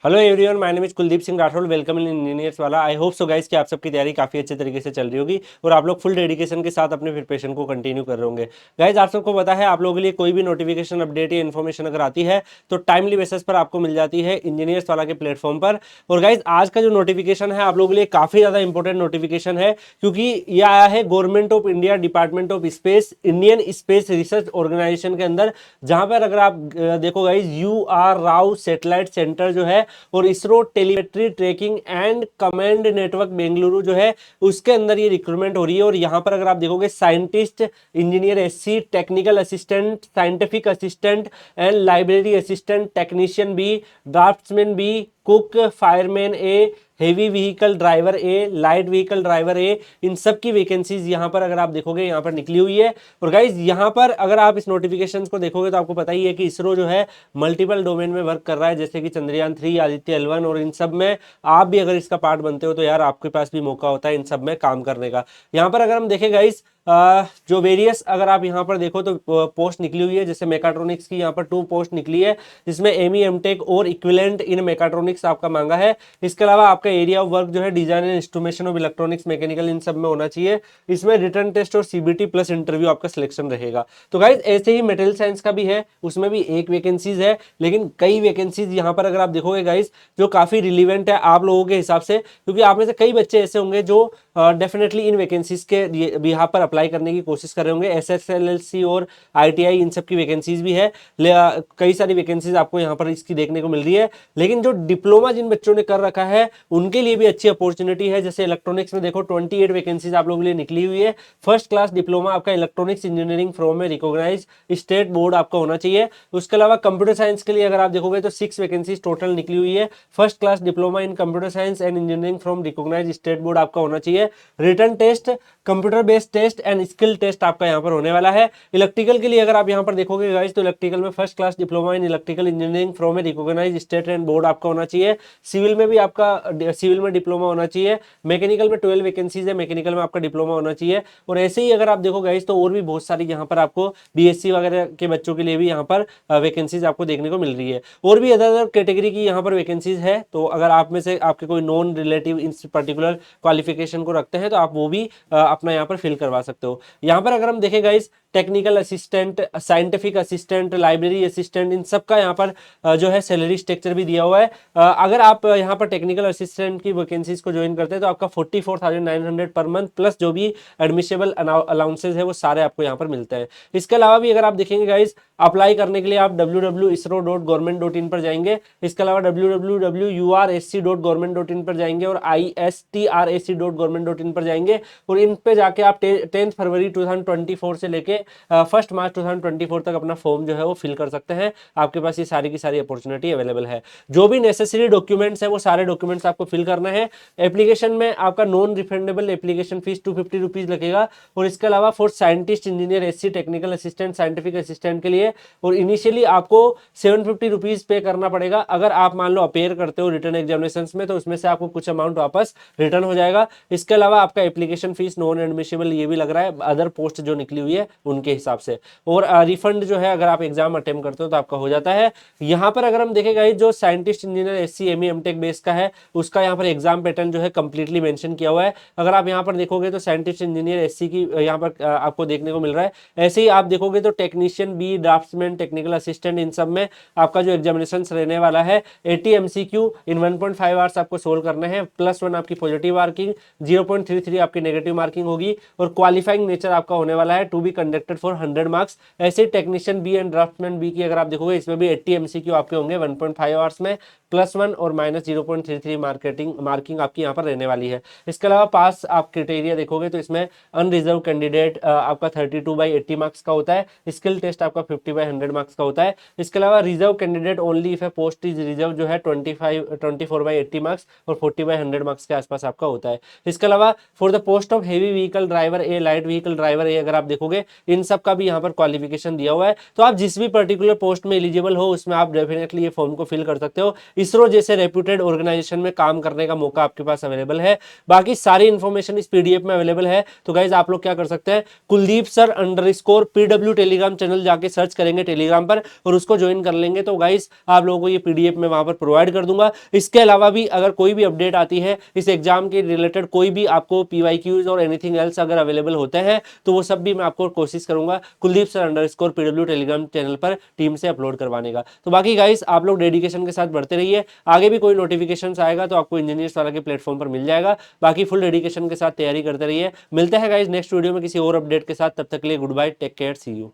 Hello everyone, my name is Kuldeep Singh Rathore. Welcome in engineers वाला। I hope so guys कि आप सबकी तैयारी काफी अच्छे तरीके से चल रही होगी और आप लोग फुल डेडिकेशन के साथ अपने प्रिपरेशन को कंटिन्यू कर रहे होंगे। गाइस, आप सबको पता है, आप लोगों के लिए कोई भी नोटिफिकेशन अपडेट या इन्फॉर्मेशन अगर आती है तो टाइमली बेसिस पर आपको मिल जाती है इंजीनियर्स वाला के प्लेटफॉर्म पर। और गाइस, आज का जो नोटिफिकेशन है आप लोगों के लिए काफी ज्यादा इंपॉर्टेंट नोटिफिकेशन है, क्योंकि ये आया है government of India, department of space, Indian space research organisation के अंदर। जहां पर अगर आप देखो guys, UR Rao satellite centre जो है और ISRO telemetry tracking and command network Bengaluru जो है, उसके अंदर ये रिक्रूटमेंट हो रही है। और यहाँ पर अगर आप देखोगे, scientist, engineer SC, technical assistant, scientific assistant and library assistant, technician B, draftsman B, cook, fireman A, heavy vehicle driver A, light vehicle driver A, इन सब की वैकेंसीज यहाँ पर अगर आप देखोगे यहाँ पर निकली हुई है। और गाइज, यहाँ पर अगर आप इस नोटिफिकेशन को देखोगे तो आपको पता ही है कि इसरो जो है मल्टीपल डोमेन में वर्क कर रहा है, जैसे कि चंद्रयान 3, आदित्य L1, और इन सब में आप भी अगर इसका पार्ट बनते हो तो यार आपके पास भी मौका होता है इन सब में काम करने का। यहाँ पर अगर हम देखें गाइज, जो वेरियस अगर आप यहाँ पर देखो तो पोस्ट निकली हुई है, जैसे मेकाट्रॉनिक्स की यहाँ पर 2 पोस्ट निकली है, जिसमें ME MTech और इक्विवेलेंट इन मेकाट्रॉनिक्स आपका मांगा है। इसके अलावा आपका एरिया ऑफ वर्क जो है design and instrumentation of electronics, mechanical, इन सब में होना चाहिए। इसमें रिटर्न टेस्ट और CBT प्लस इंटरव्यू आपका सिलेक्शन रहेगा। तो गाइज, ऐसे ही मटेरियल साइंस का भी है, उसमें भी एक वैकेंसीज है, लेकिन कई वैकेंसीज यहाँ पर अगर आप देखोगे गाइज जो काफी रिलीवेंट है आप लोगों के हिसाब से, क्योंकि आप में से कई बच्चे ऐसे होंगे जो डेफिनेटली इन वैकेंसीज के यहाँ पर अप्लाई करने की कोशिश कर रहे होंगे। SSLC और ITI इन सब की वैकेंसीज भी है, कई सारी वैकेंसीज आपको यहाँ पर इसकी देखने को मिल रही है। लेकिन जो डिप्लोमा जिन बच्चों ने कर रखा है उनके लिए भी अच्छी अपॉर्चुनिटी है। जैसे इलेक्ट्रॉनिक्स में देखो 28 वैकेंसीज आप लोगों के लिए निकली हुई है। फर्स्ट क्लास डिप्लोमा आपका इलेक्ट्रॉनिक्स इंजीनियरिंग फ्रॉम में रिकॉग्नाइज स्टेट बोर्ड आपका होना चाहिए। उसके अलावा कंप्यूटर साइंस के लिए अगर आप देखोगे तो 6 वैकेंसीज टोटल निकली हुई है। First class diploma in computer science and engineering from recognise state board आपका होना चाहिए। Written test, computer based test and skill test आपका यहाँ पर होने वाला है। इलेक्ट्रिकल के लिए अगर आप यहाँ पर देखोगे गाइस तो इलेक्ट्रिकल में first class diploma in electrical engineering from a recognise state and board आपका होना चाहिए। सिविल में भी आपका सिविल में डिप्लोमा होना चाहिए। मैकेनिकल में 12 वैकेंसीज है, मैकेनिकल में आपका डिप्लोमा होना चाहिए। और ऐसे ही अगर आप देखो गाइस तो और भी बहुत सारी यहाँ पर आपको BSc वगैरह के बच्चों के लिए भी यहाँ पर वैकेंसीज आपको देखने को मिल रही है। और भी अदर कैटेगरी की यहाँ पर वैकेंसीज है, तो अगर आप में से आपके कोई नॉन रिलेटिव इन पर्टिकुलर क्वालिफिकेशन को रखते हैं तो आप वो भी अपना यहाँ पर फिल करवा सकते हो। यहाँ पर अगर हम देखें guys, technical assistant, scientific assistant, library assistant, इन सब का यहाँ पर जो है सैलरी स्ट्रक्चर भी दिया हुआ है। अगर आप यहाँ पर टेक्निकल असिस्टेंट की वैकेंसीज को ज्वाइन करते हैं तो आपका 44,900 पर मंथ प्लस जो भी एडमिशेबल अलाउंसेज है वो सारे आपको यहाँ पर मिलते हैं। इसके अलावा भी अगर आप देखेंगे गाइस, अप्लाई करने के लिए आप www.isro.government.in पर जाएंगे। इसके अलावा www.ursc.government.in पर जाएंगे और ISTRAC.government.in पर जाएंगे। और इन पे जाके आप 10 फरवरी 2024 से लेके 1 मार्च 2024 तक अपना फॉर्म जो है वो फिल कर सकते हैं। आपके पास ये सारी की सारी अपॉर्चुनिटी अवेलेबल है। जो भी नेसेसरी डॉक्यूमेंट्स है वो सारे डॉक्यूमेंट्स आपको फिल करना है। एप्लीकेशन में आपका non refundable application fees 250 rupees लगेगा। और इसके अलावा for scientist, engineer, SC, technical assistant, scientific assistant के लिए और इनिशियली आपको 750 रुपीज पे करना पड़ेगा। अगर आप मान लो अपेयर करते हो रिटर्न एग्जामिनेशन में तो उसमें से आपको कुछ अमाउंट वापस रिटर्न हो जाएगा। इसके अलावा आपका एप्लीकेशन फीस नॉन एडमिशेबल ये भी लग रहा है अदर पोस्ट जो निकली हुई है उनके हिसाब से। और रिफंड जो है अगर आप एग्जाम अटेम्प्ट करते हो तो आपका हो जाता है। यहाँ पर अगर हम देखेगा जो scientist, engineer, SC, ME MTech base का है उसका यहाँ पर एग्जाम पैटर्न जो है कंप्लीटली मेंशन किया हुआ है। अगर आप यहाँ पर देखोगे तो साइंटिस्ट, इंजीनियर, SC की यहाँ पर आपको देखने को मिल रहा है। ऐसे ही आप देखोगे तो technician B, draftsman, technical assistant, इन सब में आपका जो एग्जामिनेशन रहने वाला है 80 MCQ इन 1.5 आवर्स आपको सोल्व करने हैं। +1 आपकी पॉजिटिव मार्किंग, 0.33 आपकी नेगेटिव मार्किंग होगी। और क्वालिफाइंग नेचर आपका होने वाला है to be conducted for 100 marks. ऐसे technician B and draftsman B की अगर आप देखोगे इसमें भी 80 MCQ आपके होंगे 1.5 आवर्स में, +1 और -0.33 मार्किंग आपकी यहाँ पर रहने वाली है। इसके अलावा पास आप क्राइटेरिया देखोगे तो इसमें अनरिजर्व कैंडिडेट आपका 32/80 मार्क्स का होता है। स्किल टेस्ट आपका 50/100 मार्क्स का होता है। इसके अलावा reserve candidate only if A post is reserve जो है 24/80 मार्क्स और 40/100 मार्क्स के आसपास आपका होता है। इसके अलावा for the post of heavy vehicle driver A, light vehicle driver A अगर आप देखोगे इन सब का भी यहाँ पर क्वालिफिकेशन दिया हुआ है। तो आप जिस भी पर्टिकुलर पोस्ट में एलिजिबल हो उसमें आप डेफिनेटली ये फॉर्म को फिल कर सकते हो। इसरो जैसे रेप्यूटेड ऑर्गेनाइजेशन में काम करने का मौका आपके पास अवेलेबल है। बाकी सारी इन्फॉर्मेशन इस पीडीएफ में अवेलेबल है। तो गाइज आप लोग क्या कर सकते हैं, Kuldeep sir _PW Telegram channel जाके सर्च करेंगे टेलीग्राम पर और उसको ज्वाइन कर लेंगे। तो गाइज आप लोगों को ये पीडीएफ में वहां पर प्रोवाइड कर दूंगा। इसके अलावा भी अगर कोई भी अपडेट आती है इस एग्जाम के रिलेटेड, कोई भी आपको पीवाईक्यूज और एनीथिंग एल्स अगर अवेलेबल होते हैं तो वो सब भी मैं आपको कोशिश करूंगा Kuldeep sir _PW Telegram channel पर टीम से अपलोड करवाने का। तो बाकी गाइस आप लोग डेडिकेशन के साथ बढ़ते रहिए, आगे भी कोई नोटिफिकेशन आएगा तो आपको इंजीनियर्स वाला के प्लेटफॉर्म पर मिल जाएगा। बाकी फुल डेडिकेशन के साथ तैयारी करते रहिए। मिलते हैं गाइस नेक्स्ट वीडियो में किसी और अपडेट के साथ, तब तक के लिए goodbye, take care, see you.